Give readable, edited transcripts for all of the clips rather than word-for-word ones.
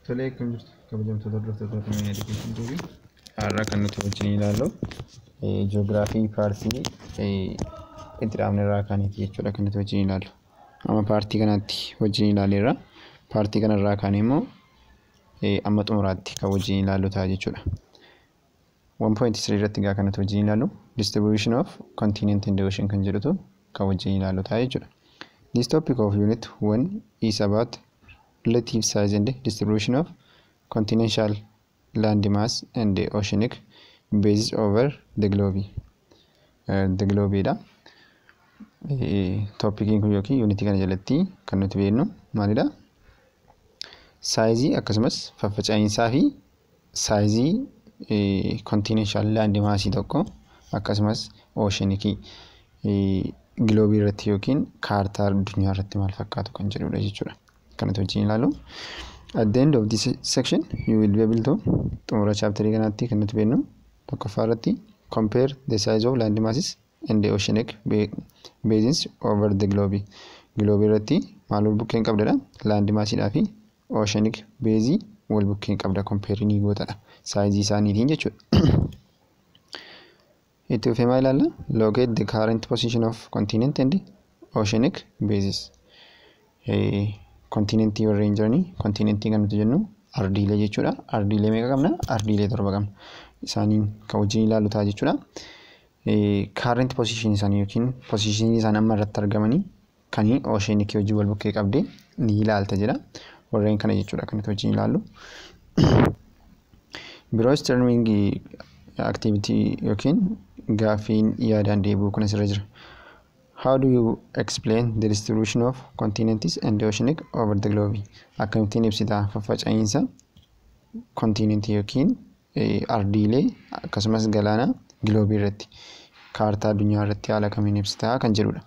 Tolee, kan jirtu kabajamtoota hordoftoota Oromiyaa Education TV. Har'a kan nuti wajjin ilaallu ji'oogiraafii paartii itti dhaabne irraa kaaniiti jechuudha kan nuti wajjin ilaallu. Amma paartii kanatti wajjin ilaalleerra. Paartii kanarraa kaan immoo amma xumuraatti kan wajjin ilaallu ta'a jechuudha. 1.3 irratti gaa kan nuti wajjin ilaallu distribution of continent in the ocean kan jedhutu kan wajjin ilaallu ta'a jechuudha. This topic of unit 1 is about relative size and distribution of continental land mass and the oceanic bases over the globe. The globe da topic kun yookiin unit kana jalatti kan nuti beeknu maalidha? Size akkasumas faffaca'insaa fi size continental land mass tokko akkasumas oceanic globe irratti yookiin kaartaa addunyaa irratti maal fakkaatu kan jedhudha jechuudha. Kanatu wajjin ilaalu. At the end of this section, you will be able to xumura chapter kanatti kan nuti beeknu tokkoffaa irratti compare the size of land masses and the oceanic basins over the globe. Globe irratti maal wal bukkeen qabdadha? Land massidhaa fi oceanic basii wal bukkeen qabda compare ni gootadha. Size isaaniitiin jechuudha. Itti fufee maal ilaalla? Locate the current position of continent and oceanic bases. Continentii warra hin jiranii continentii kan nuti jennu ardiilee jechuudha. Ardiilee meeqa qabna? Ardiilee 7 qabna. Isaaniin kan wajjin ilaallu ta'a jechuudha. Current position isaanii yookiin position isaan amma irratti argamanii kan oceanic wajjin wal bukkee qabdee ni ilaalta jedha. Warreen kana jechuudha kan nuti wajjin ilaallu. Brainstorming activity yookiin gaaffiin yaadaan deebi'u kun asirra jira. How do you explain the distribution of continents and the oceanic over the globe? Akkamittiin ibsita faffaca'insa continent yookiin ardiilee akkasumas galaana globe irratti kaartaa addunyaa irratti haala kamiin ibsita kan jedhudha.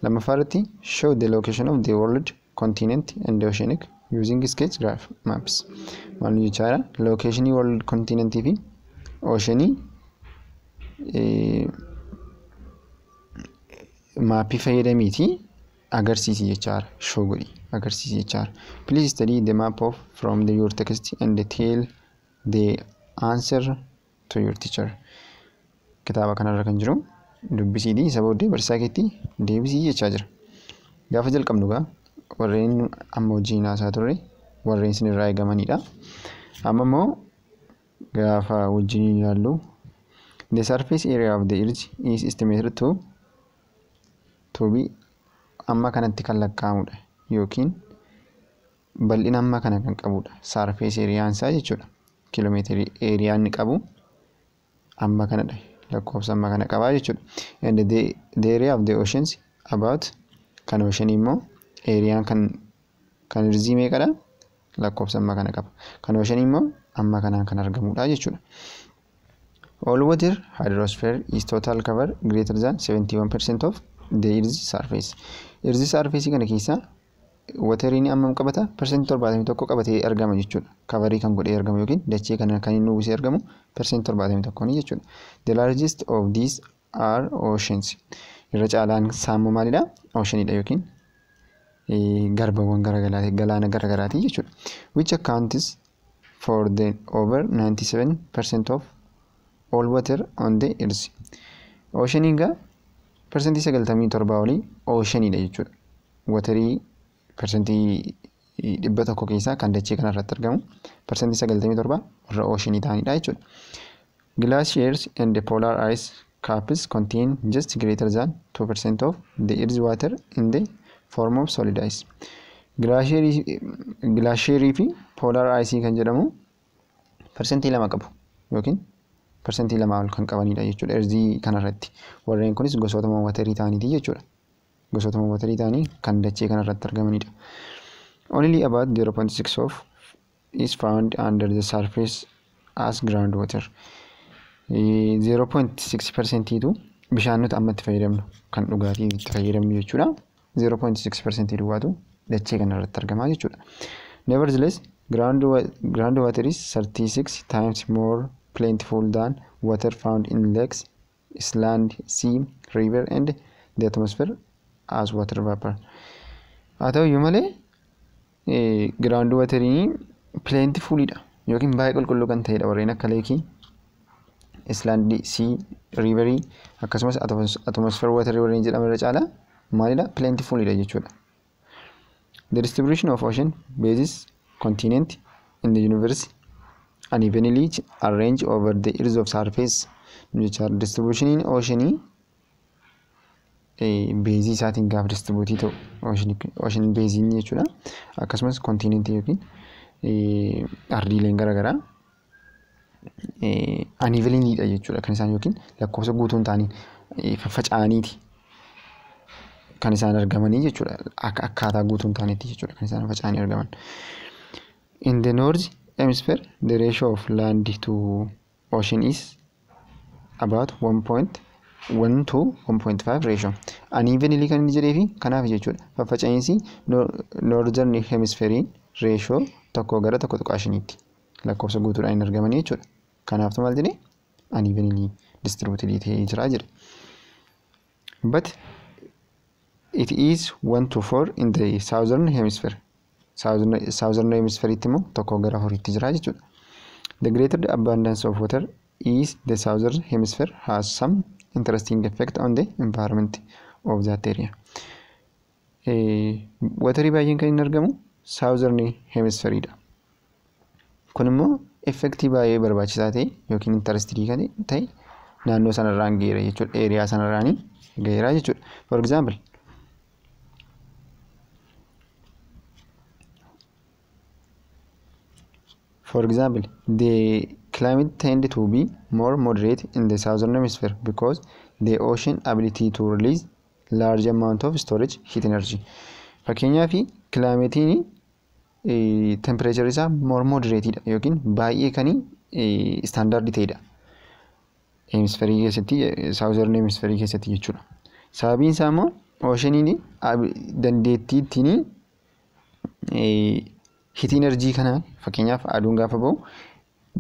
Lammaffaa irratti show the location of the world continent and the oceanic using sketch graph maps. Maal jechaadha? Locationii world continentii fi oceanii maappii fayyadamiiti agarsiisi jechaadha. Show godhi agarsiisi jechaadha. Please study the map of from your text and tell the answer to your teacher. Kitaaba kanarra kan jiru dubbisiidhi isa booddee barsiisaa keetti deebisii jechaa jira. Gaafa jalqabnu gaa warreen amma wajjin haasaa turre warreen isinirraa eegamanidha. Amma immoo gaafa wajjin ilaallu the surface area of the earth is estimated to be amma kanatti kan lakkaa'amudha yookiin bal'ina amma kana kan qabudha. Surface area isaa jechuudha. Kiiloomeetirii area inni qabu amma kanadha. Lakkoofsa amma kana qabaa jechuudha. And the area of the oceans about kan ocean immoo area kan irzii meeqadha? Lakkoofsa amma kana qaba. Kan ocean immoo amma kanaan kan argamudha jechuudha. All water hydrosphere is total cover greater than 71% of the earth's surface. Earth's surface kana keessa wateriin ammam qabata? Percent 71 qabatee argama jechuudha. Coverii kan godhee argamu yookiin dachee kana kan inni uwwisee argamu percent 71 ni jechuudha. The largest of these are oceans. Irra caalaan saammoo maalidha? Oceanidha yookiin garbawwan garagaraati galaana garagaraati jechuudha. Which accounts for the over 97% of all water on the earth. Oceaniin gaa percentii 97 olii oceanidha jechuudha. Waterii percentii 100 keessaa kan dachee kana irratti argamu percentii 97 warra oceanii ta'anidha jechuudha. Glaciers and the polar ice caps contain just greater than 2% of the earth's water in the form of solid ice. Glacier fi polar ice kan jedhamu percentii 2 qabu yookiin percentii 2 ol kan qabanidha jechuudha. Erzii kanarratti warreen kunis gosoota waterii ta'aniiti jechuudha. Gosoota waterii ta'anii kan dachee kanarratti argamanidha. Only about 0.6 of is found under the surface as groundwater. 0.6% tu bishaan nuti amma itti fayyadamnu kan dhugaatii itti fayyadamnu jechuudha. 0.6% duwwaatu dachee kanarratti argama jechuudha. Nevertheless, groundwater is 36 times more plentiful than water found in lakes, land, sea, river and the atmosphere as water vapor. Haa ta'uyyuu malee groundwateriin plentiful dha yookiin baay'ee qulqulluu kan ta'edha warreen akka leekii, Iceland Sea River akkasumas atmosphere water warreen jedhaman irra caalaa maalidha plentiful dha jechuudha. The distribution of ocean bases continent in the universe unevenly arranged over the earth's of surface. Distribution in ocean base isaatiin gaafa distribute ta'u ocean base jechuudha. Akkasumas continent yookiin ardiileen garaagaraa unevenly dha jechuudha kan isaan yookiin lakkoofsa guutuun ta'anii faffaca'aniiti kan isaan argamanii jechuudha. Akkaataa guutuun ta'aniiti jechuudha kan isaan faffaca'anii argaman. In the north hemisphere the ratio of land to ocean is about 1.1 to 1.5 ratio. Unevenly kan inni jedhee fi kanaaf jechuudha faffaca'iinsi northern hemisphere ratio tokko gara tokko tuqaa shaniitti lakkoofsa guutuudhaan hin argamanii jechuudha. Kanaaftu maal jedhee unevenly distributed ta'ee jira jedhe. But it is 1 to 4 in the southern hemisphere. Southern hemisphere itti immoo tokko gara afuriitti jira jechuudha. The greater the abundance of water is the southern hemisphere has some interesting effect on the environment of that area. Waterii baay'een kan inni argamu southern hemisphere dha. Kun immoo effektii baay'ee barbaachisaa ta'e yookiin interesting kan ta'e naannoo sanarraan geera jechuudha. Eeriyaa sanarraan geera jechuudha. For example, the climate tend to be more moderate in the southern hemisphere because the ocean ability to release large amount of storage heat energy. Fakkeenyaaf climate temperature isaa more moderate dha yookiin baay'ee kan standard ta'edha. Hemisphere keessatti southern hemisphere keessatti jechuudha. Sababiin isaa immoo oceaniin dandeettii ittiin heat energy kana fakkeenyaaf aduun gaafa bahu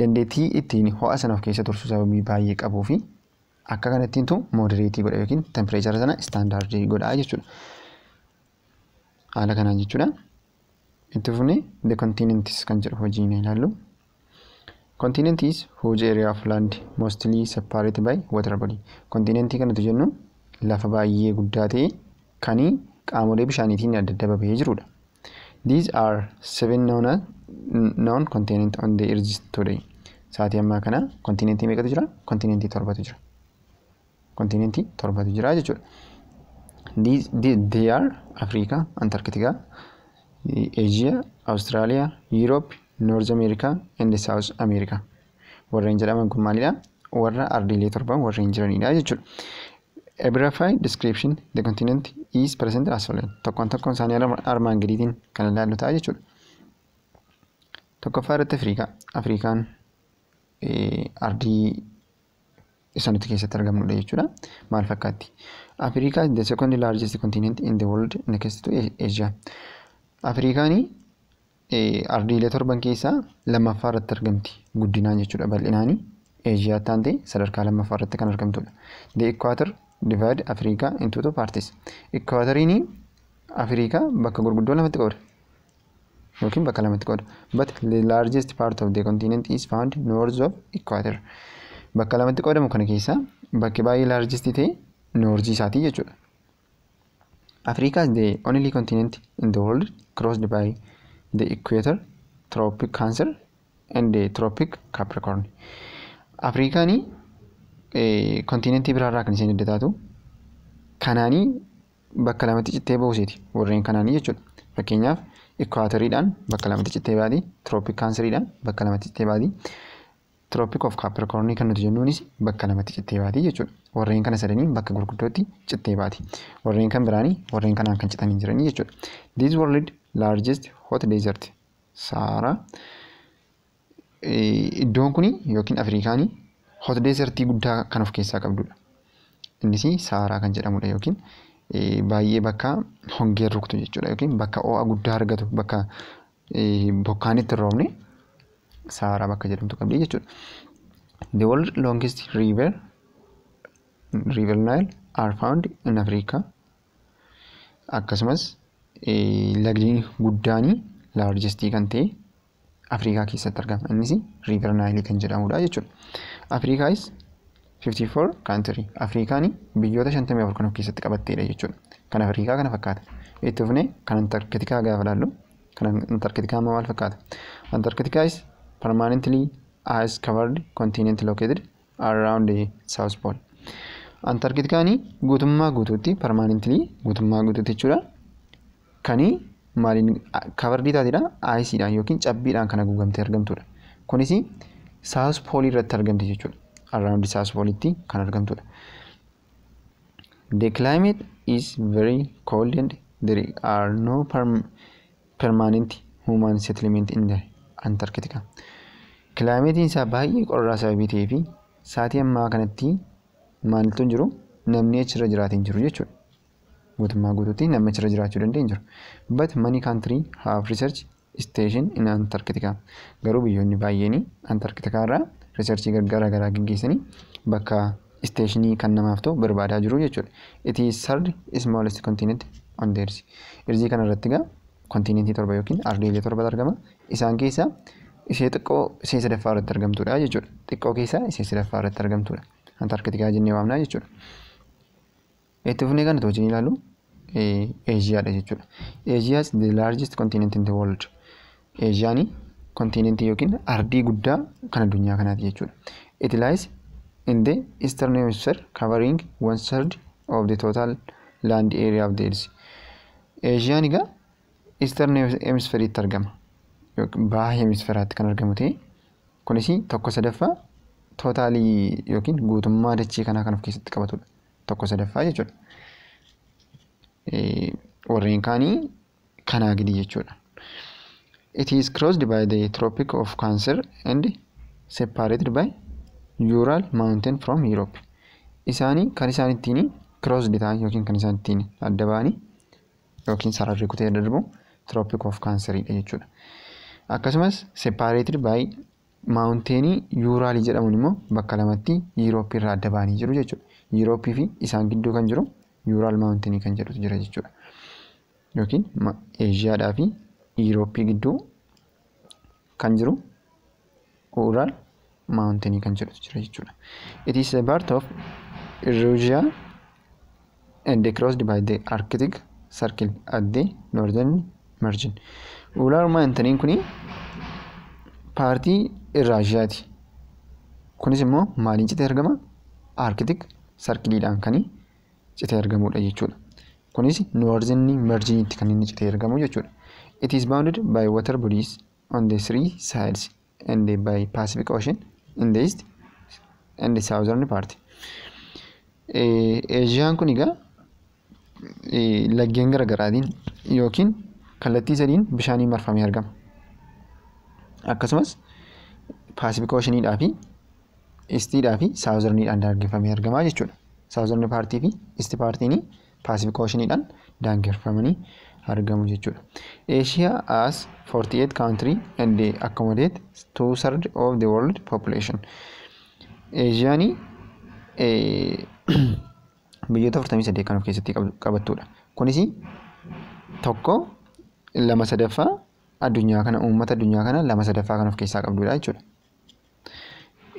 dandeettii ittiin ho'a sana of keessa tursu sababii baay'ee qabuu fi akka kanattiin tu moderate godha yookiin temperature sana standard godha jechuudha. Haala kanaan jechuudha. Itti fufnee the continents kan jedhu hojiin ilaallu. Continent is huge area of land mostly separated by water body. Continentii kanatu jennu lafa baay'ee guddaa ta'e kan qaamolee bishaaniitiin adda adda babee jirudha. These are 7 known continents on the earth today. Saatii ammaa kana continentii meeqatu jira? Continentii 7tu jira. Continentii 7tu jira jechuudha. They are Africa, Antarctica, Asia, Australia, Europe, North America and South America. Warreen jedhaman kun maalidha? Warra ardiilee 7 warreen jiranidha jechuudha. A verified description the continent is present as follows. Tokkoon isaanii armaan gadiitiin kan ilaallu ta'a jechuudha. Tokkoffaa irratti Afrikaan ardii isa nuti keessatti argamnudha jechuudha. Maal fakkaatti? Africa is the second largest continent in the world next to Asia. Afrikaan ardiilee 7 keessaa lammaffaa irratti argamti guddinaan jechuudha bal'inaan. Asia taante sadarkaa lammaffaa irratti kan argamtudha. The equator divide Africa into two parts. Equatoriin Africa bakka gurguddoo lamatti qooda yookiin bakka lamatti qooda. But the largest part of the continent is found north of equator. Bakka lamatti qoodamu kana keessa bakki baay'ee largest ta'e north isaati jechuudha. Africa is the only continent in the world crossed by the equator, tropic Cancer and the tropic Capricorn. Afrikaan kontinentii biraarraa kan isheen adda taatu kanaanii bakka lamatti cittee bahuuseeti warreen kanaanii jechuudha. Fakkeenyaaf equatoriidhaan bakka lamatti cittee baati, tropic Canceriidhaan bakka lamatti cittee baati, tropic of Capricorn kan nuti jennuunis bakka lamatti cittee baati jechuudha. Warreen kana sadanii bakka gurguddootti cittee baati. Warreen kan biraanii warreen kanaan kan citanii jiranii jechuudha. This world largest hot desert Sahara. Iddoon kuni yookiin Afrikaan hot desertii guddaa kan of keessaa qabdudha. Innis Sahara kan jedhamudha yookiin baay'ee bakka hongeen ruktu jechuudha yookiin bakka ho'a guddaa argatu bakka bokkaan itti roobne Sahara bakka jedhamtu qabdi jechuudha. The world longest river Nile are found in Africa. Akkasumas lagni guddaanii largestii kan ta'e Afrikaa keessatti argama. Innis River Nile kan jedhamudha jechuudha. Afrikaa is 54 country. Afrikaan biyyoota 54 kan of keessatti qabatteedha jechuudha. Kan Afrikaa kana fakkaata. Itti fufnee kan Antarktikaa gaafa ilaallu kan Antarktikaa maal fakkaata? Antarktikaa is permanently ice covered continent located around the South Pole. Antarktikaan guutummaa guutuutti permanently guutummaa guutuutti jechuudha. Kani maaliin covered taatedha? Iceedhaan yookiin cabbiidhaan kan haguugamtee argamtudha. Kunis South Pole irratti argamti jechuudha. Around the South Pole itti kan argamtudha. The climate is very cold and there are no permanent human settlement in the Antarctica. Climate isaa baay'ee qorraa sababii ta'eef saatii ammaa kanatti maaltu hin jiru? Namni achirra jiraate hin jiru jechuudha. Guutummaa guutuutti namni achirra jiraachuu danda'e hin jiru. But many countries have research station in Antarctica. Garuu biyyoonni baay'een Antarctica irraa researchii garaa garaa gaggeessanii bakka stationii kan namaaf ta'u barbaadaa jiru jechuudha. It is third smallest continent on the earth. Erzii kana irratti egaa kontinentii 7 yookiin ardeelee 7 argama. Isaan keessaa ishee xiqqoo ishee sadaffaa irratti argamtudha jechuudha. Xiqqoo keessaa ishee sadaffaa irratti argamtudha. Antarktikaa jennee waamnaa jechuudha. Itti fufnee kan nuti wajjin ilaallu Eeshiyaadha jechuudha. Asia is the largest continent in the world. Eeshiyaan kontinentii yookiin ardii guddaa kan addunyaa kanaati jechuudha. It lies in the eastern hemisphere covering 1/3 of the total land area of the earth. Eeshiyaan egaa eastern hemisphere itti argama. Baha hemisfeeraatti kan argamu ta'e kunis 1/3 tootaalii yookiin guutummaa dachee kanaa kan of keessatti qabatudha. 1/3 jechuudha. Warreen kaanii kanaa gadi jechuudha. It is crossed by the Tropic of Cancer and separated by Ural Mountain from Europe. Isaanii kan isaan ittiin crossed ta'an yookiin kan isaan ittiin adda ba'anii yookiin sararri kutee darbu Tropic of Cancer dha jechuudha. Akkasumas separated by Mountain Ural jedhamuun immoo bakka lamatti Europe irraa adda ba'anii jiru jechuudha. Europe fi isaan gidduu kan jiru Ural Mountain kan jedhutu jira jechuudha. Yookiin Eeshiyaadhaa fi Europe gidduu kan jiru Ural Mountain kan jedhutu jira jechuudha. It is a part of Eurasia and crossed by the Arctic Circle at the northern margin. Ural Mountain kuni paartii Euraasiyaati. Kunis immoo maaliin citee argama? Arctic Circleidhaan kan citee argamudha jechuudha. Kunis northern margin itti kan inni citee argamu jechuudha. It is bounded by water bodies on the three sides and by Pacific Ocean in the east and the southern part. Eeshiyaan kun egaa laggeen gara garaatiin yookiin kallattii sadiin bishaaniin marfamee argama. Akkasumas Pacific Oceanidhaa fi Eastidhaa fi Southernidhaan daangeffamee argama jechuudha. Southern partii fi East partiin Pacific Oceanidhaan daangeffamanii argamu jechuudha. Asia has 48 countries and they accommodate 2/3 of the world population. Eeshiyaan biyyoota 48 kan of keessatti qabattudha. Kunis tokko 2/3 addunyaa kana uummata addunyaa kana 2/3 kan of keessaa qabdudha jechuudha.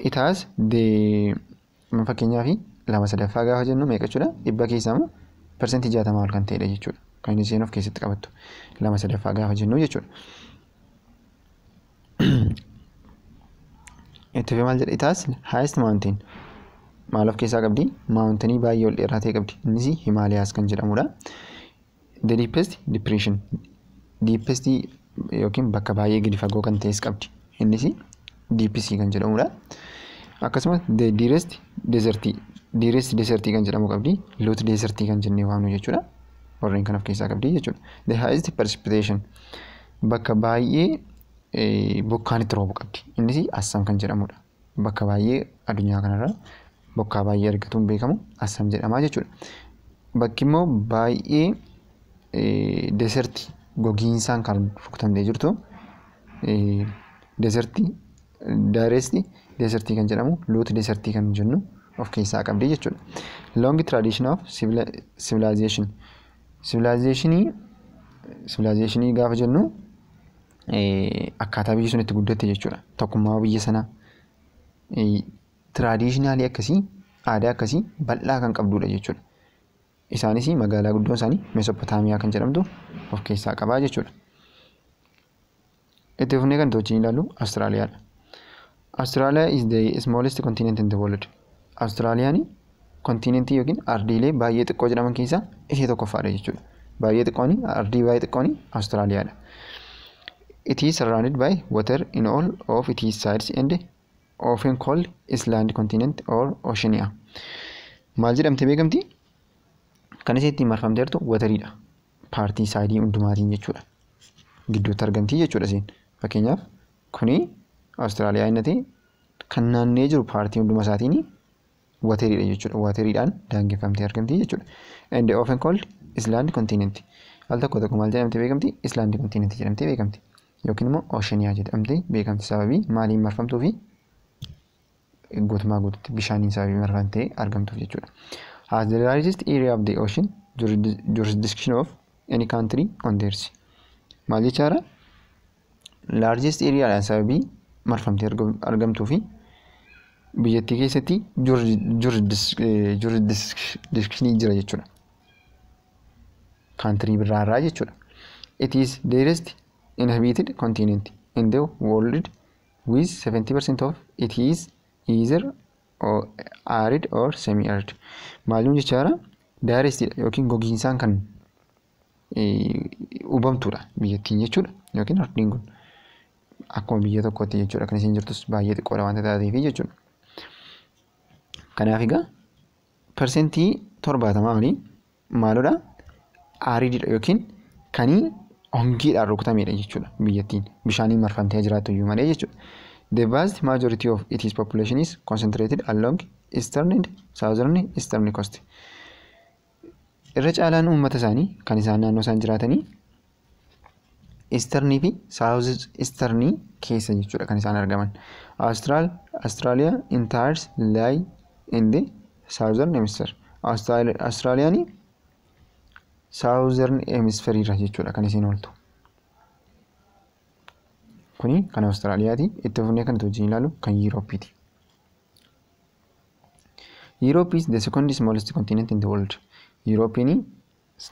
It has the fakkeenyaaf 2/3 gaafa jennu meeqa jechuudha? Dhibba keessaa persentii 60 ol kan ta'edha jechuudha. Kan inni isheen of keessatti qabattu 2/3 gaafa jennu jechuudha. Itti fi maal jedha? It has highest mountain. Maal of keessaa qabdi? Mountainii baay'ee ol dheeraa ta'e qabdi. Innis Himaalayaas kan jedhamudha. The deepest depression. Deepest yookiin bakka baay'ee gadi fagoo kan ta'es qabdi. Innis Deep Sea kan jedhamudha. Akkasumas the dearest desert. Dearest desert kan jedhamu qabdi. Lot desert kan jennee waamnu jechuudha. Warreen kan of keessaa qabdi jechuudha. The highest precipitation. Bakka baay'ee bokkaan itti roobu qabdi. Innis Assam kan jedhamudha. Bakka baay'ee addunyaa kanarra bokkaa baay'ee argatuun beekamu Assam jedhama jechuudha. Bakki immoo baay'ee desertii gogiinsaan kan rukutamtee jirtu desertii daaresti desertii kan jedhamu Lot desertii kan jennu of keessaa qabdi jechuudha. Long tradition of civilization. Civilizationii gaafa jennu akkaataa biyyi sun itti guddatte jechuudha. Tokkummaa biyya sanaa traditionally akkasii aadaa akkasii bal'aa kan qabdudha jechuudha. Isaanis magaalaa guddoon isaanii Mesopotaamiyaa kan jedhamtu of keessaa qabaa jechuudha. Itti fufnee kan tochiin ilaallu Austraaliyaadha. Australia is the smallest continent in the world. Austraaliyaan kontinentii yookiin ardiilee baay'ee xiqqoo jedhaman keessaa ishee tokkoffaadha jechuudha. Baay'ee xiqqooni ardii baay'ee xiqqooni Austraaliyaadha. It is surrounded by water in all of its sides and often called island continent or oceania. Maal jedhamte beekamti? Kan ishee ittiin marfamtee jirtu watariidha. Paartii saayidii hundumaatiin jechuudha. Gidduutti argamti jechuudha isheen. Fakkeenyaaf kuni Austraaliyaa innati kan naannee jiru paartii hunduma isaatiin watariidha jechuudha. Watariidhaan daangeffamtee argamti jechuudha. And often called island continent. Al tokko tokko maal jedhamte beekamti? Island continent jedhamtee beekamti. Yookiin immoo oceania jedhamtee beekamti. Sababii maaliin marfamtuu fi guutumaa guututti bishaaniin sababii marfamtee argamtuuf jechuudha. Has the largest area of the ocean jurisdiction of any country on the earth. Maal jechaadha? Largest area sababii marfamtee argamtuu fi biyyattii keessatti jurisdiction jira jechuudha. Country biraarraa jechuudha. It is the largest inhabited continent in the world with 70% of it is either arid or semi-arid. Maaluun jechaadha? Daarestiidha yookiin gogiinsaan kan uumamtuudha biyyattiin jechuudha. Yookiin ardiin kun akkuma biyya tokkotti jechuudha. Kan isheen jirtus baay'ee xiqqoodha waanta taateef jechuudha. Kanaaf egaa persentii 70 olii maalodha? Arididha yookiin kanii hongiidhaan rukutamedha jechuudha biyyattiin. Bishaaniin marfamtee jiraattu iyyuu malee jechuudha. The vast majority of its population is concentrated along eastern and southern coast. Irra caalaan uummata isaanii kan isaan naannoo isaan jiraatanii easternii fi southeasternii keessa jechuudha kan isaan argaman. Australia entires lie in the southern hemisphere. Austraaliyaan southern hemisphere irra jechuudha kan isiin ooltu. Kuni kan Austraaliyaati. Itti fufnee kan wajjin ilaalu kan Yuurooppiiti. Europe is the second smallest continent in the world. Yuurooppiin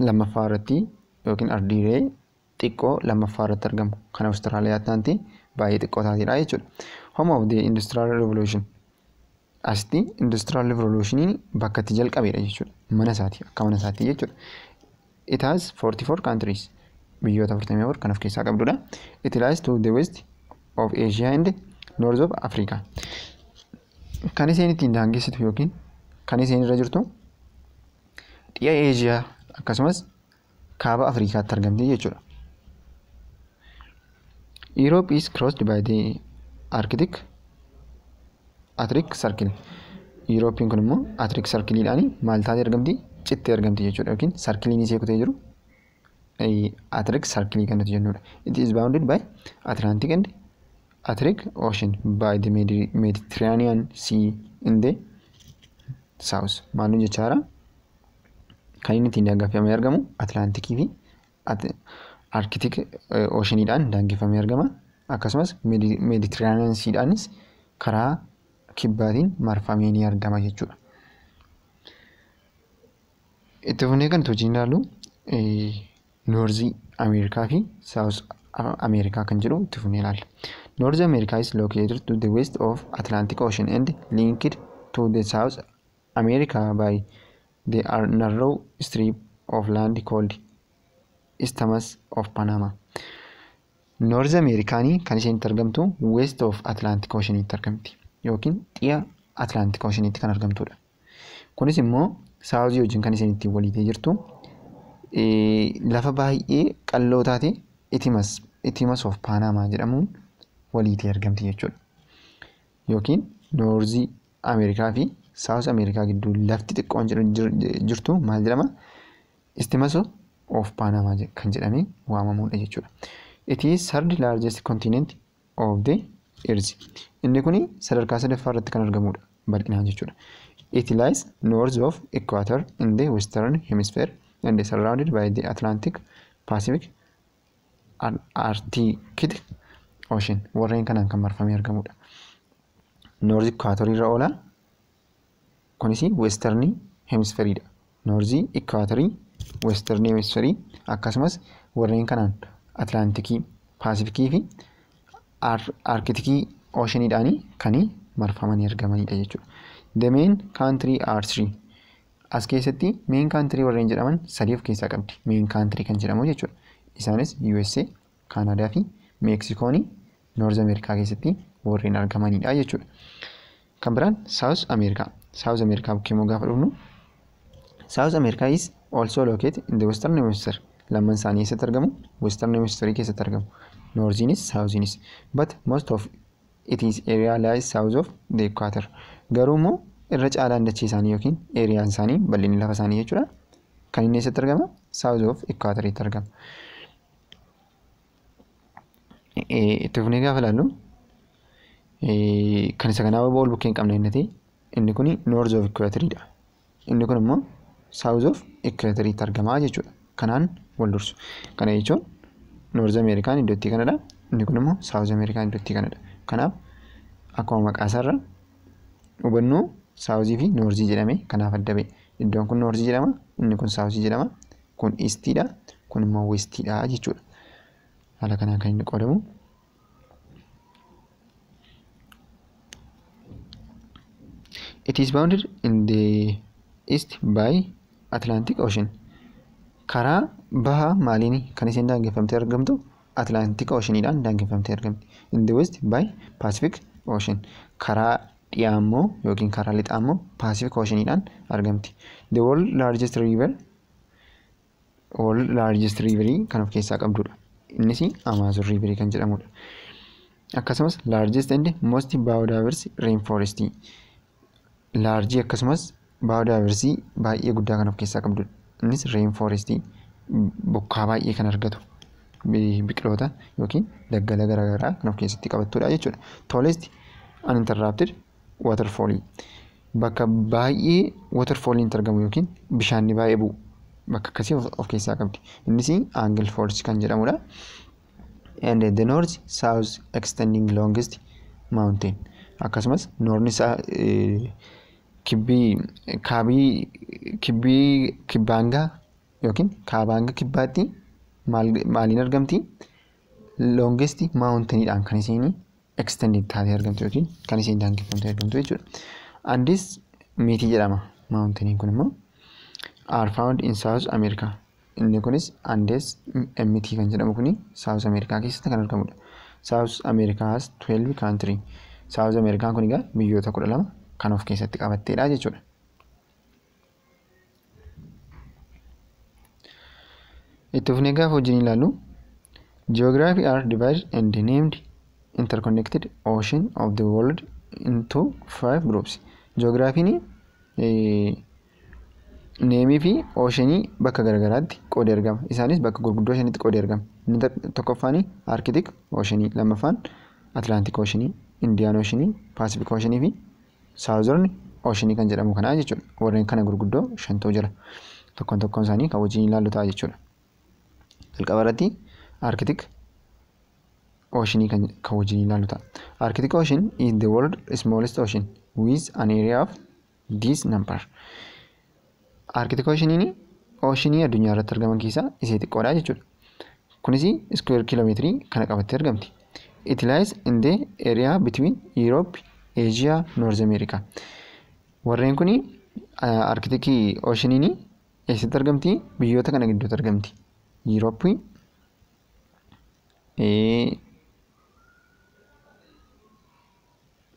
lammaffaa irratti yookiin ardiilee xiqqoo lammaffaa irratti argamu kan Austraaliyaa taante baay'ee xiqqoo taatedha jechuudha. Home of the Industrial Revolution. Asitti Industrial Revolutioniin bakka itti jalqabedha jechuudha. Mana isaati akka mana isaati jechuudha. It has 44 countries. Biyyoota 44 kan of keessaa qabdudha. It lies to the west of Asia and north of Africa. Kan isheen ittiin daangessitu yookiin kan isheen irra jirtu dhiya Asia akkasumas kaaba Afrikaatti argamti jechuudha. Europe is crossed by the Arctic Circle. Europein kun immoo Arctic Circleidhaan maal taatee argamti? Cittee argamti jechuudha yookiin sarkiliin ishee kutee jiru Arctic Circle kan nuti jennudha. It is bounded by Atlantic and Arctic Ocean by the Mediterranean Sea in the south. Maaluun jechaadha? Kan inni ittiin daangeffamee argamu Atlantikii fi Arctic Oceanidhaan daangeffamee argama. Akkasumas Mediterranean Seadhaanis karaa kibbaatiin marfamee ni argama jechuudha. Itti fufnee kan wajjin ilaallu North America fi South America kan jedhu itti fufnee ilaalla. North America is located to the west of Atlantic Ocean and linked to the South America by the narrow strip of land called Isthmus of Panama. North Americaanii kan isheen argamtu west of Atlantic Ocean itti argamti yookiin dhiya Atlantic Ocean itti kan argamtudha. Kunis immoo South wajjin kan isheen ittiin waliitee jirtu lafa baay'ee qalloo taate Isthmus of Panama jedhamuun waliitee argamti jechuudha. Yookiin North America fi South America gidduu lafti xiqqoon jirtu maal jedhama? Isthmus of Panama kan jedhamee waamamudha jechuudha. It is third largest continent of the earth. Inni kuni sadarkaa sadaffaa irratti kan argamudha bal'inaan jechuudha. It lies north of equator in the western hemisphere and is surrounded by the Atlantic, Pacific Arctic Ocean warreen kanaan kan marfamee argamudha. North Equator irra oola. Kunis Western Hemisphere dha. North Equator, Western Hemisphere akkasumas warreen kanaan Atlantic, Pacific fi Arctic Ocean dhaani kan marfamanii argamanidha jechuudha. The main country are three. As keessatti main country warreen jedhaman sadii of keessaa qabdi. Main country kan jedhamu jechuudha. Isaanis USA, Canada fi Mexico ni North America keessatti warreen argamanidha jechuudha. Kan biraan South America. South America bukkee gaafa dhufnu South America is also located in the Western Hemisphere. Lamman isaanii keessatti argamu. Western Hemisphere keessatti argamu. Northinis Southinis. But most of it is area lies south of the equator. Garuu immoo irra caalaan dachee isaanii yookiin eeriyaan isaanii bal'inni lafa isaanii jechuudha. Kan inni eessatti argama? South of equatoriitti argama. Itti fufnee gaafa ilaallu kan isa kanaaf wal bukkee hin qabne inni kun North of Equatoriidha. Inni kun immoo South of Equatoriitti argama jechuudha. Kanaan wal dursu. Kana jechuun North Amerikaan iddootti kanadha. Inni kun immoo South Amerikaan iddootti kanadha. Kanaaf akkuma maqaa isaarra hubannoo South fi North jedhame kanaaf adda ba'e. Iddoon kun North jedhama, inni kun South jedhama, kun Eastidha, kun immoo Westidha jechuudha. Haala kanaan kan inni qoodamu. It is bounded in the east by Atlantic Ocean. Karaa baha maaliin kan isheen daangeffamtee argamtu Atlantic Oceanidhaan daangeffamtee argamti. In the west by Pacific Ocean. Karaa dhiyaa immoo yookiin karaa lixaa immoo Pacific Oceanidhaan argamti. The world largest river kan of keessaa qabdudha. Innis Amazon River kan jedhamudha. Akkasumas largest and most biodiverse rainforest. Large akkasumas biodiverse baay'ee guddaa kan of keessaa qabdudha. Innis rainforest bokkaa baay'ee kan argatu biqiloota yookiin daggala garaagaraa kan of keessatti qabattudha jechuudha. Tallest uninterrupted waterfall. Bakka baay'ee waterfall itti argamu yookiin bishaanni baay'ee bu'u bakka akkasii of keessaa qabdi. Innis Angle Falls kan jedhamudha. And the north south extending longest mountain. Akkasumas noorni isaa kibbaanga yookiin kaabaanga kibbaatti maaliin argamti? Longest mountainidhaan kan isheen extended taatee argamtu yookiin kan isheen daangeffamtee argamtu jechuudha. Andes Meetii jedhama. Mountainiin kun immoo are found in South America. Inni kunis Andes Meetii kan jedhamu kuni South America keessatti kan argamudha. South America has 12 country. South America kun egaa biyyoota 12 kan of keessatti qabatteedha jechuudha. Itti fufnee gaafa wajjin ilaallu geography are divided and named interconnected ocean of the world into 5 groups. Geography'n neemii fi oceanii bakka garagaraatti qoodee argama. Isaanis bakka gurguddoo shanitti qoodee argama. Inni tokkoffaan Arctic Oceanii, lammaffaan Atlantic Oceanii, Indian Oceanii, Pacific Oceanii fi Southern Oceanii kan jedhamu kanaa jechuudha. Warreen kana gurguddoo shantu jira. Tokkoon isaanii kan wajjin ilaallu ta'a jechuudha. Jalqaba irratti Arctic Oceanii kan wajjin ilaallu ta'a. Arctic Ocean is the world's smallest ocean with an area of this number. Arctic Oceaniin oceanii addunyaa irratti argaman keessaa isee xiqqoodha jechuudha. Kunis square kiiloomeetirii kana qabattee argamti. It lies in the area between Europe, Asia, North America. Warreen kun Arctic Oceaniin eessatti argamti? Biyyoota kana gidduutti argamti.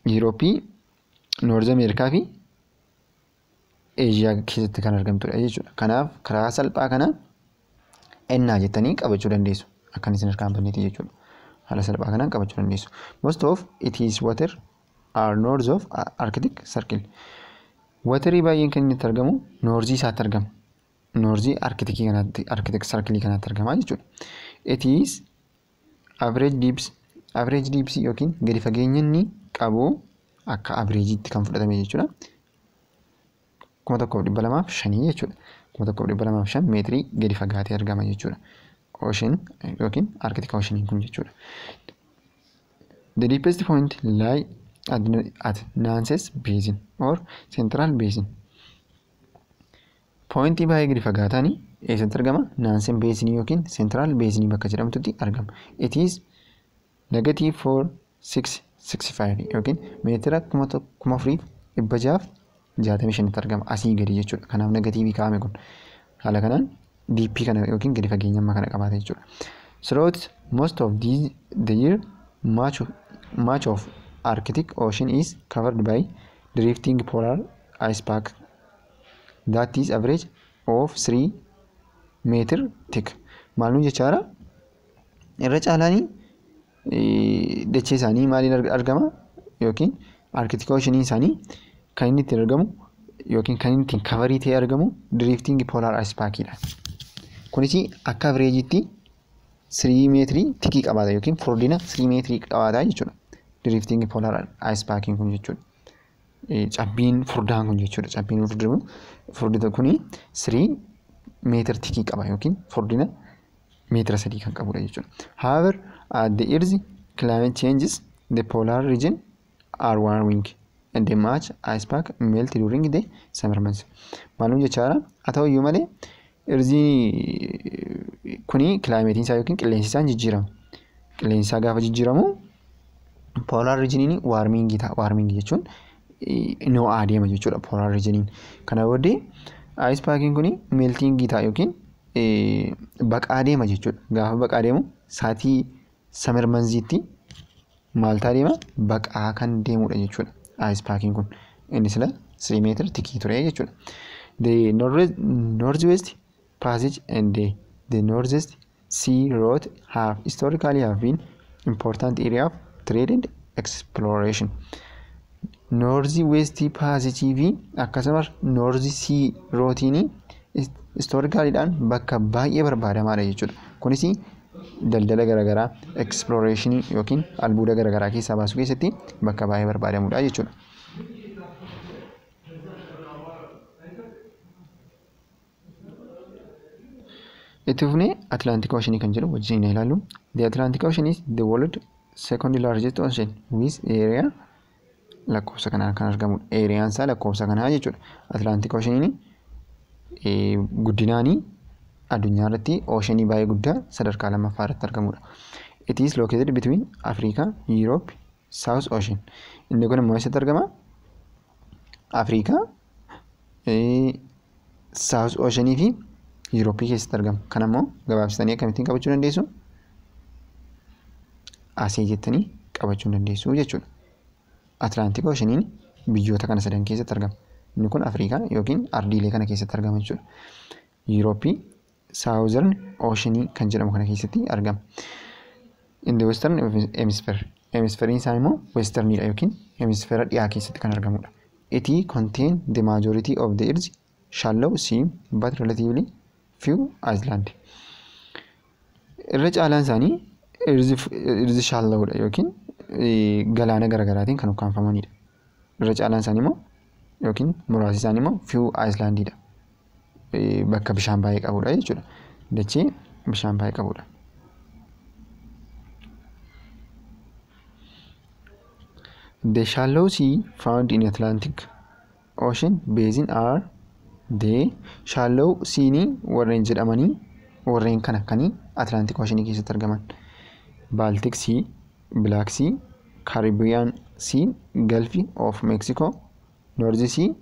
Europe, North America fi Asia keessatti kan argamtudha jechuudha. Kanaaf karaa salphaa kana ennaa jettanii qabachuu dandeessu. Akkan isin harkaan banneeti jechuudha. Haala salphaa kanaan qabachuu dandeessu. Most of it is water are north of Arctic Circle. Waterii baay'een kan inni itti argamu noorzii isaatti argama. Noorzii Arctic Circle kanaatti argama jechuudha. It is average deeps yookiin gadi fageenya inni qabu akka averageetti kan fudhatame jechuudha. 1205 jechuudha. 1205 meetirii gadi fagaatee argama jechuudha. ocean yookiin Arctic Ocean kun jechuudha. The deepest point lie at Nanses Basin or Central Basin. Pointii baay'ee gadi fagaataanii eessatti argama? Nansen Basin yookiin Central Basin bakka jedhamtutti argama. It is -465 yookiin meetira 4,665 argama. Asii gadi jechuudha. Kanaaf negatiivii kaa'ame kun. Haala kanaan diippii kana yookiin gadi fageenyummaa kana qabaata jechuudha. Throughout most of the year, much of Arctic Ocean is covered by drifting polar ice pack that is average of 3 meter thick. Maalum jechaara irra caalaanii dachee isaanii maaliin argama yookiin Arctic Ocean isaanii kan inni ittiin argamu yookiin kan inni ittiin coverii ta'ee argamu drifting polar ice packidha. Kunis akka average 3 meetirii tikii qabaata yookiin furdina 3 meetirii qabaata jechuudha. Drifting polar ice packing kun jechuudha. Cabbiin furdaan kun jechuudha. Cabbiin furdita kuni 3 meetir tikii qaba yookiin furdina meetira 3 kan qabudha jechuudha. However, at the Earth's climate changes, the polar region are warming and the much ice pack melt during the summer months. Maalum jechaara haa ta'u iyyuu malee Earthii kuni kilaameetiin isaa yookiin qilleensi isaa jijjiirama. Qilleensi isaa gaafa jijjiiramu polar regioniin warming ta'a. Warming jechuun no adeema jechuudha polar regioniin. Kana booddee ice packing kuni melting ta'a yookiin baqaa deema jechuudha. Gaafa baqaa deemu saatii summer monthsiitti maal ta'a deema? Baqaa kan deemudha jechuudha. Ice packing kun innis 3 meetir tikii ture jechuudha. The northwest passage and the northeast sea route have historically been important area of trade and exploration. Northwest passage fi akkasumas north sea route historically dhaan bakka baay'ee barbaadamaadha jechuudha. Kunis daldala garaagaraa exploration yookiin albuuda garaagaraa keessaa baasuu keessatti bakka baay'ee barbaadamudha jechuudha. Itti fufnee Atlantic Ocean kan jedhu wajjin ilaallu. The Atlantic Ocean is the world second largest ocean with area lakkoofsa kanaan kan argamudha. Eeriyaan isaa lakkoofsa kanaa jechuudha. Atlantic Ocean guddinaanii addunyaa irratti oceanii baay'ee guddaa sadarkaa lammaffaa irratti argamudha. It is located between Africa, Europe, South Ocean. Inni kun immoo eessatti argama? Africa, South Ocean fi Europe keessatti argama. Kana immoo gabaabsitanii akkamittiin qabachuu dandeessu? Asii jettanii qabachuu dandeessu jechuudha. Atlantic Oceaniin biyyoota kana sadan keessatti argama. Inni kun Afrikaa yookiin ardiilee kana keessatti argama jechuudha. Europe, Southern Ocean kan jedhamu kana keessatti argama. In the Western Hemisphere. Hemispheriin isaa immoo Westernidha yookiin hemisfeera dhiyaa keessatti kan argamudha. It contain the majority of the Earth's shallow sea but relatively few island. Irra caalaan isaanii Earth's shallowdha yookiin galaana garaagaraatiin kan ukkaanfamanidha. Irra caalaan isaanii immoo yookiin muraasni isaanii immoo few islandidha. Bakka bishaan baay'ee qabudha jechuudha. Dachee bishaan baay'ee qabudha. The shallow sea found in Atlantic Ocean basin are the shallow sea warreen jedhamanii warreen kana kanii Atlantic Ocean keessatti argaman. Baltic Sea, Black Sea, Caribbean Sea, Gulf of Mexico, North Sea,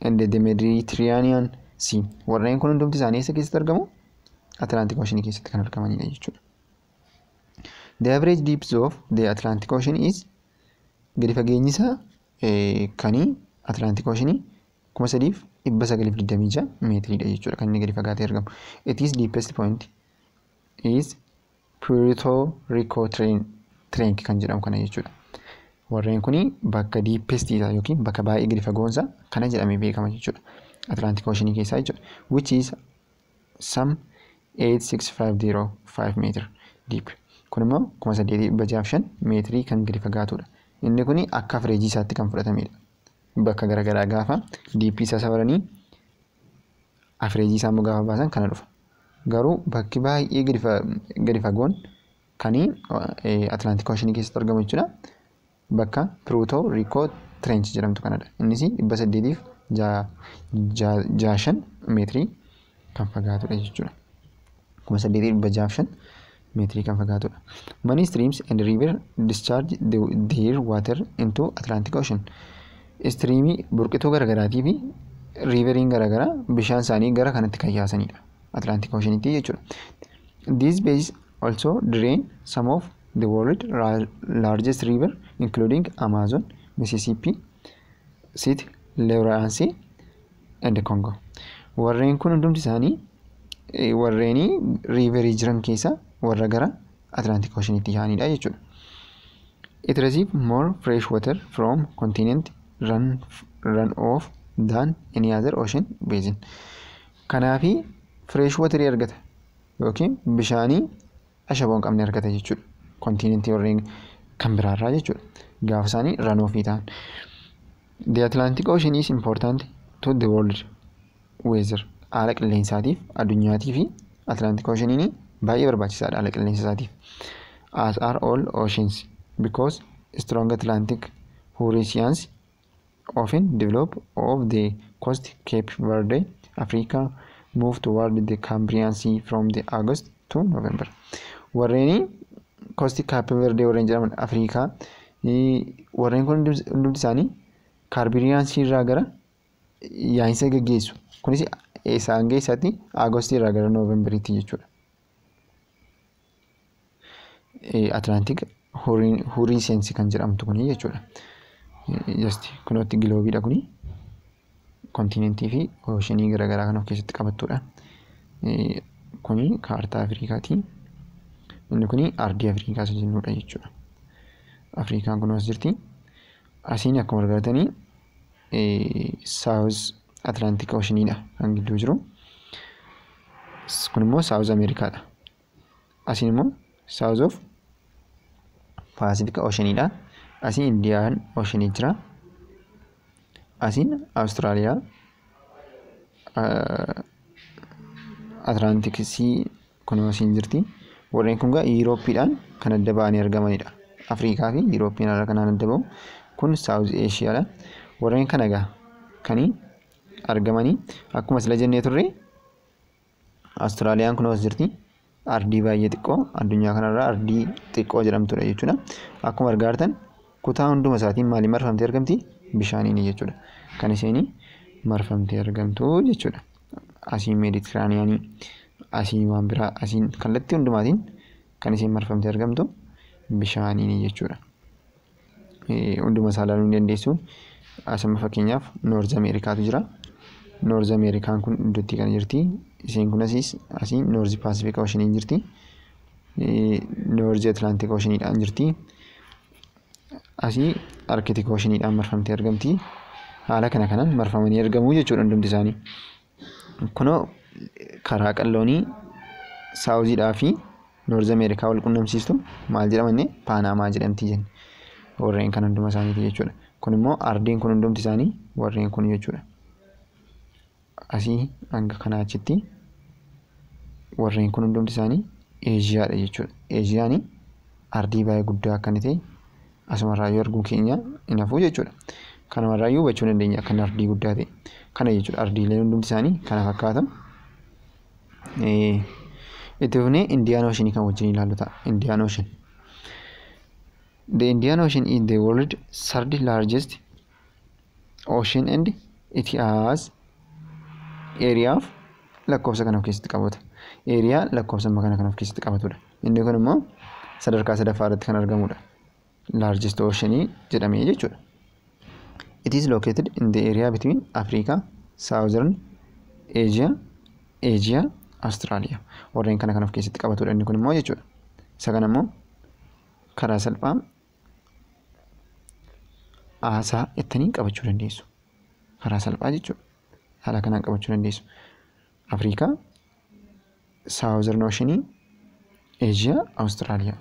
and the Mediterranean Sea. Warreen kun hundumti isaanii eessa keessatti argamu? Atlantic Ocean keessatti kan argamanidha jechuudha. The average depth of the Atlantic Ocean is gadi fageenyi isaa kanii Atlantic Ocean 3,926 meetiriidha jechuudha kan inni gadi fagaatee argamu. It is deepest point is Puerto Rico Trench kan jedhamu kana jechuudha. Warreen kuni bakka deepest isaa yookiin bakka baay'ee gadi fagoonsa kana jedhamee beekama jechuudha. Atlantic Ocean keessaa jechuudha. Which is some 8,605 meter deep. Kun immoo 8,605 meetirii kan gadi fagaatudha. Inni kuni akka average isaatti kan fudhatamedha. Bakka garaagaraa gaafa deep isaa safaranii average isaa immoo gaafa baasan kana dhufa. garuu bakki baay'ee gadi fagoon kan Atlantic Ocean keessatti argamu jechuudha. Bakka Puerto Rico Trench jedhamtu kanadha. Innis 865 meetirii kan fagaatudha jechuudha. 865 meetirii kan fagaatudha. Many streams and rivers discharge their water into Atlantic Ocean. Streamii burqituu garaagaraatii fi riiveriin garaagaraa bishaan isaanii gara kanatti kan yaasanidha. Atlantic Oceanitti jechuudha. These bays also drain some of the world's largest river including Amazon, Mississippi, St. Lawrence and Congo. Warreen kun hundumti isaanii warreen riiverii jiran keessa warra gara Atlantic Oceanitti yaa'anidha jechuudha. It receives more fresh water from continent run off than any other ocean basin. Kanaafi fresh water argata yookiin bishaanii ashaboo hin qabne argata jechuudha. Kontinentii warreen kan biraarraa jechuudha. Gaafa isaanii run off ta'an. The Atlantic Ocean is important to the world weather. Haala qilleensaatiif addunyaatiif Atlantic Oceaniin baay'ee barbaachisaadha haala qilleensaatiif. As are all oceans because strong Atlantic hurricanes often develop off the coast Cape Verde, Africa, move toward the Cambrian Sea from the August to November. Warreen coast Cape Verde warreen jedhaman Afrikaa warreen kun hundumti isaanii Cambrian Sea irraa gara yaa'insa gaggeessu. Kunis isaan keessatti August irraa gara Novemberitti jechuudha. Atlantic hurricanes kan jedhamtu kuni jechuudha. Just kunuutti giloobiidha kuni kontinentii fi ooshinii garaagaraa kan of keessatti qabattudha. Kuni kaartaa Afrikaati. Inni kuni ardii Afrikaa isa jennudha jechuudha. Afrikaan kun as jirti. Asiin akkuma argatanii South Atlantic Oceaniidha kan gidduu jiru. Kun immoo South Americaadha. Asiin immoo South of Pacific Oceaniidha. Asiin Indian Ocean jira. Asiin Australia Atlantic Sea kun asiin jirti. Warreen kun gaa Europeedhaan kan adda ba'anii argamanidha. Afrikaa fi European irraa kan adda ba'u kun South Asiaadha. Warreen kana gaa kan argamanii akkuma sila jennee turre Australiyaan kun as jirti. Ardii baay'ee xiqqoo addunyaa kanarraa ardii xiqqoo jedhamtudha jechuudha. Akkuma argaartan kutaa hunduma isaatiin maaliin marfamtee argamti? Bishaaniin jechuudha. Kan isheen marfamtee argamtu jechuudha. Asiin Meeditiraaniyaanii, asiin waan biraa, asiin kallattii hundumaatiin kan isheen marfamtee argamtu bishaaniin jechuudha. Hunduma isaa ilaaluu ni dandeessu. Asuma fakkeenyaaf Noorz Ameerikaatu jira. Noorz Ameerikaan kun iddootti kan jirti. Isheen kun asiin Noorz Pacific Oceaniin jirti. Noorz Atlantic Oceaniidhaan jirti. Asii Arctic Oceaniidhaan marfamtee argamti. Haala kanaan marfamanii argamu jechuudha hundumti isaanii. Kunoo karaa qalloonii Saawuziidhaa fi Noorz Ameerikaa wal qunnamsiistu maal jedhamne Paanamaa jedhamti jenna. Warreen kan hunduma isaaniiti jechuudha. Kun immoo ardiin kun hundumti isaanii warreen kun jechuudha. Asii hanga kanaa achitti warreen kun hundumti isaanii Eeshiyaadha jechuudha. Eeshiyaan ardii baay'ee guddaa akka ta'e asumarraayyuu arguun keenya hin hafu jechuudha. Kanumarraayyuu hubachuu dandeenya akka ardii guddaa ta'e. Kana jechuudha ardiileen hundumti isaanii kana fakkaata. Itti fufnee Indian Ocean kan wajjin ilaallu ta'a. Indian Ocean. The Indian Ocean is the world's third largest ocean and it has area of lakkoofsa kan of keessatti qabata. Area lakkoofsa kana kan of keessatti qabatudha. Inni kun immoo sadarkaa sadaffaa irratti kan argamudha. Largest ocean jedhamee jechuudha. It is located in the area between Africa, Southern Asia, Australia. Warreen kana kan of keessatti qabatudha inni kun immoo jechuudha. Isa kana immoo karaa salphaa haasaa ittanii qabachuu dandeessu. Karaa salphaa jechuudha. Haala kanaan qabachuu dandeessu. Afrikaa, Southern Ocean, Asia, Australia.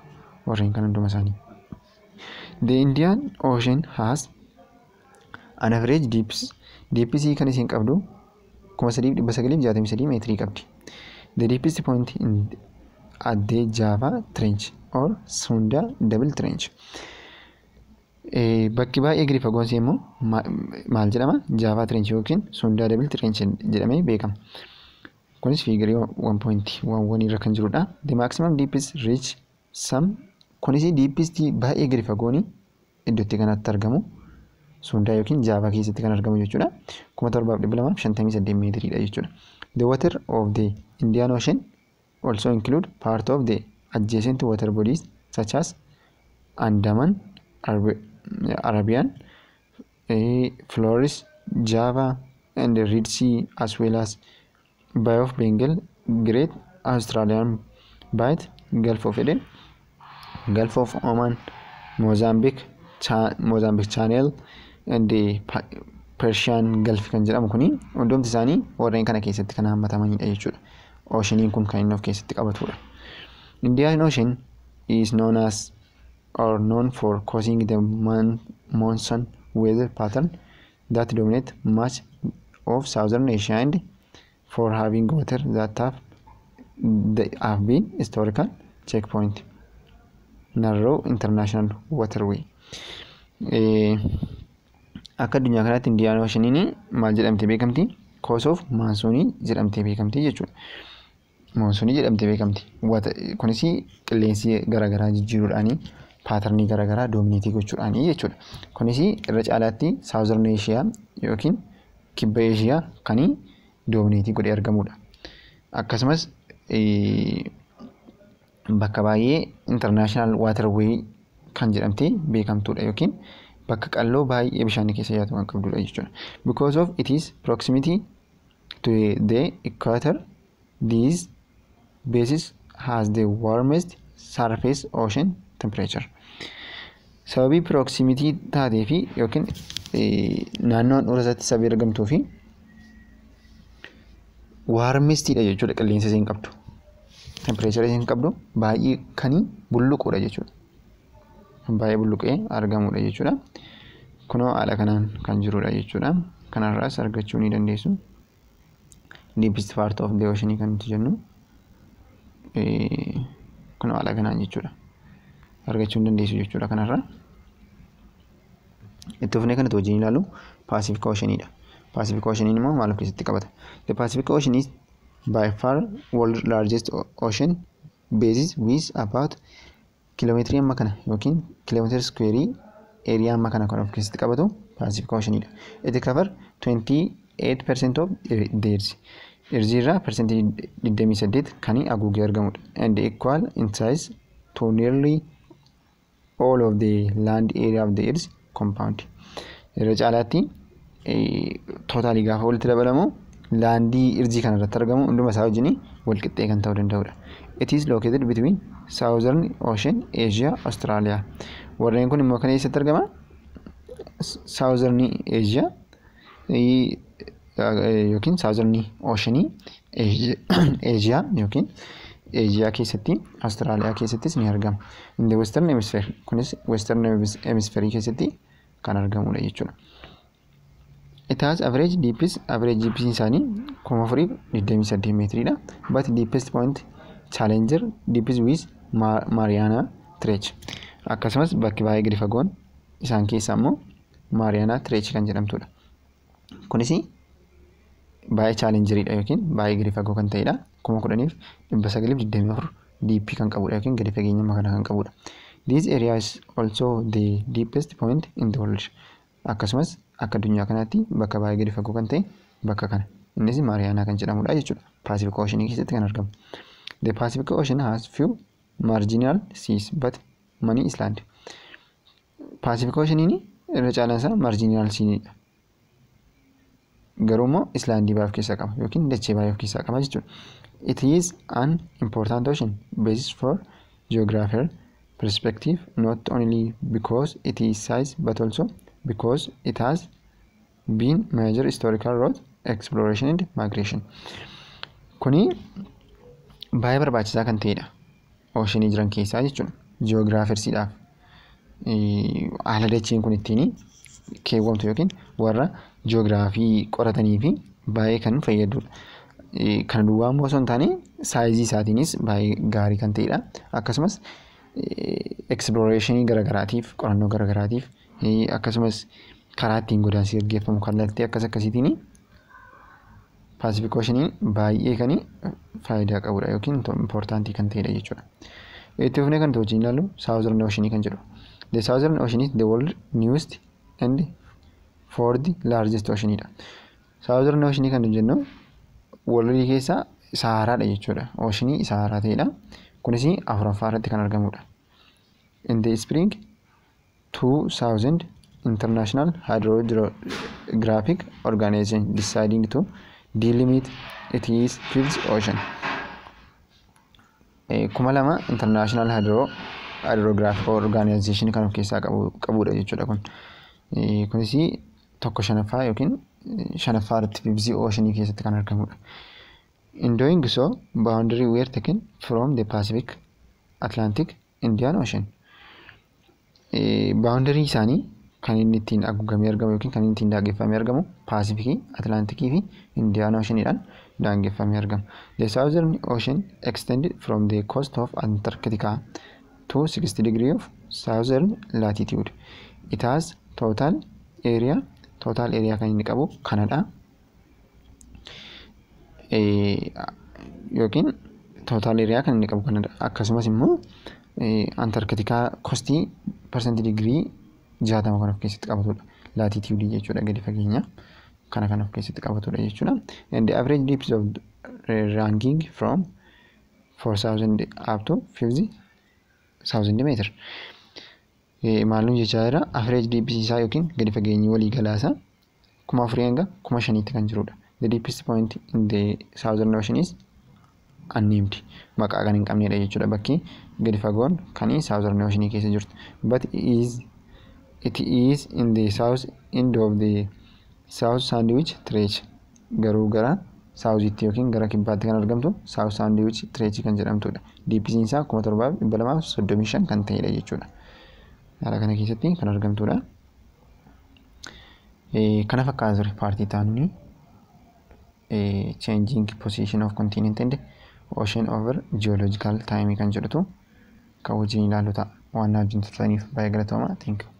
Warreen kan hunduma isaanii. The Indian Ocean has an average deep sea kan isiin qabdu 3,963 meetirii qabdi. The deepest point at the Java Trench or Sunda Double Trench. Bakki baay'ee gadi fagoon immoo maal jedhama? Java Trench yookiin Sunda Double Trench jedhamee beekama. Kunis fiigirii 1.11 irra kan jirudha. The maximum deepest reach some. Kunis deepest baay'ee gadi fagoon iddootti kanatti argamu. Sunda yookiin Java keessatti kan argamu jechuudha. 1758 meetiriidha jechuudha. The water of the Indian Ocean also include part of the adjacent water bodies such as Andaman, Arabian, Flores, Java, and the Red Sea, as well as Bay of Bengal, Great Australian Bight, Gulf of Eden, Gulf of Oman, Mozambique Channel, and the Persian Gulf kan jedhamu kuni hundumti isaanii warreen kana keessatti kan hammatamanidha jechuudha. Oceaniin kun kan inni of keessatti qabatudha. Indian Ocean is known for causing the monsoon weather pattern that dominate much of Southern Asia and for having water that have been historical checkpoint narrow international waterway. Akka addunyaa kanaatti Indian Ocean maal jedhamtee beekamti? Cause of monsoon jedhamtee beekamti jechuudha. Monsoon jedhamtee beekamti. Kunis qilleensi garaagaraa jijjiiruudhaan paaternii garaagaraa doomineetii gochuudhaan jechuudha. Kunis irra caalaatti Southern Asia yookiin kibba Asia kan doomineetii godhee argamudha. Akkasumas bakka baay'ee international waterway kan jedhamtee beekamtudha yookiin bakka qalloo baay'ee bishaan keessa yaatu kan qabdudha jechuudha. Because of its proximity to the equator, these bases has the warmest surface ocean temperature. Sababii proximity taatee fi yookiin naannoon urasatti sabii argamtuu fi warmestidha jechuudha qilleensa isheen qabdu. Temperature isheen qabdu baay'ee kan bulluqudha jechuudha. Baay'ee bulluqee argamudha jechuudha. Kunoo haala kanaan kan jirudha jechuudha. Kanarraas argachuu ni dandeessu. Deepest part of the ocean kan nuti jennu kunoo haala kanaan jechuudha. Argachuu ni dandeessu jechuudha kanarraa. Itti fufnee kanatti wajjin ilaalu Pacific Oceanidha. Pacific Ocean immoo maal of keessatti qabata? The Pacific Ocean is by far world largest ocean basis with about kilomeetrii amma kana yookiin kilomeetira square area amma kana kan of keessatti qabatu Pacific Oceanidha. It cover 28% of the Earth. Earth irraa percentage 28 kan haguugee argamudha. And equal in size to nearly all of the land area of the Earth compound. Irra caalaatti totaalii gaafa walitti dabalamu laandii irjii kana irratti argamu hunduma isaa wajjin wal qixxee kan ta'uu danda'udha. It is located between Southern Ocean, Asia, Australia. Warreen kun immoo kan eessatti argama? Southern Asia yookiin Southern Ocean, Asia yookiin Asia keessatti, Australia keessattis ni argama. In the Western Hemisphere, kunis Western Hemisphere keessatti kan argamudha jechuudha. It has average deepest isaanii 428 meetiriidha. But deepest point Challenger deepest with Mariana Trench. Akkasumas bakki baay'ee gadi fagoon isaan keessaa immoo Mariana Trench kan jedhamtudha. Kunis baay'ee Challengeridha yookiin baay'ee gadi fagoo kan ta'edha. 10,924 deep kan qabudha yookiin gadi fageenya makana kan qabudha. This area is also the deepest point in the world. Akkasumas akka addunyaa kanaatti bakka baay'ee gadi fagoo kan ta'e bakka kana. Innis Mariana kan jedhamudha jechuudha. Pacific Ocean keessatti kan argamu. The Pacific Ocean has few marginal seas but many islands. Pacific Ocean irra caalaan isaa marginal sea'dha. Garuu immoo islandii baay'ee of keessaa qaba yookiin dachee baay'ee of keessaa qaba jechuudha. It is an important ocean basis for geographical perspective not only because it is size but also because it has been major historical road exploration and migration. Kuni baay'ee barbaachisaa kan ta'edha. Oceanii jiran keessaa jechuudha. Geographersiidhaaf haala dacheen kun ittiin keewwamtu yookiin warra geograafii qoratanii fi baay'ee kan fayyadudha. kan duwwaa immoo osoo hin taane saayizii isaatiinis baay'ee gaarii kan ta'edha. Akkasumas explorationii garagaraatiif qorannoo garagaraatiif akkasumas karaa ittiin godaansi gaggeeffamu kallattii akkasiitiin Pacific Oceaniin baay'ee kan faayidaa qabudha yookiin importantii kan ta'edha jechuudha. Itti fufnee kan wajjin ilaallu Southern Ocean kan jedhu. The Southern Ocean is the world newest and fourth largest ocean dha. Southern Ocean kan jennu world keessa Saharaadha jechuudha. Oceanii Saharaa ta'edha. Kunis Afuraffaa irratti kan argamudha. In the spring 2000 International Hydrographic Organization deciding to delimit its fifth ocean. Kuma lama International Hydrographic Organization kan of keessaa qabudha jechuudha kun. Kunis tokko shanaffaa yookiin shanaffaa irratti fifth ocean keessatti kan argamudha. In doing so, boundary were taken from the Pacific, Atlantic, Indian Ocean. Boundary isaanii kan inni ittiin haguugamee argamu yookiin kan inni ittiin daangeffamee argamu Pacific, Atlantic fi Indian Oceanidhaan daangeffamee argama. The Southern Ocean extended from the coast of Antarctica to 60 degrees of southern latitude. It has total area kan inni qabu kanadha. Yookiin total area kan inni qabu kanadha. Akkasumas immoo Antarctica coastii percentage degree 60 kan of keessatti qabatudha. Latitude jechuudha gadi fageenya kana kan of keessatti qabatudha jechuudha. And the average depth of ranking from 4000 up to 50,000 meter. Maalum jechaa jira average depth isaa yookiin gadi fageenyi walii galaasaa 4,000 hanga 5,000 kan jirudha. The deepest point in the Southern Ocean is unnamed. Maqaa kan hin qabnedha jechuudha bakki gadi fagoon kan Southern Ocean keessa jirtu. But it is in the south end of the South Sandwich Trench. Garuu gara South yookiin gara kibbaatti kan argamtu South Sandwich Trench kan jedhamtudha. Deepisiin isaa 7,235 kan ta'edha jechuudha. Haala kana keessatti kan argamtudha. Kana fakkaata ture paartii taanuni changing position of continent and ocean over geological time kan jedhutu kan wajjin ilaallu ta'a. Waan wajjin turtaniif baay'ee galatooma. Thank you.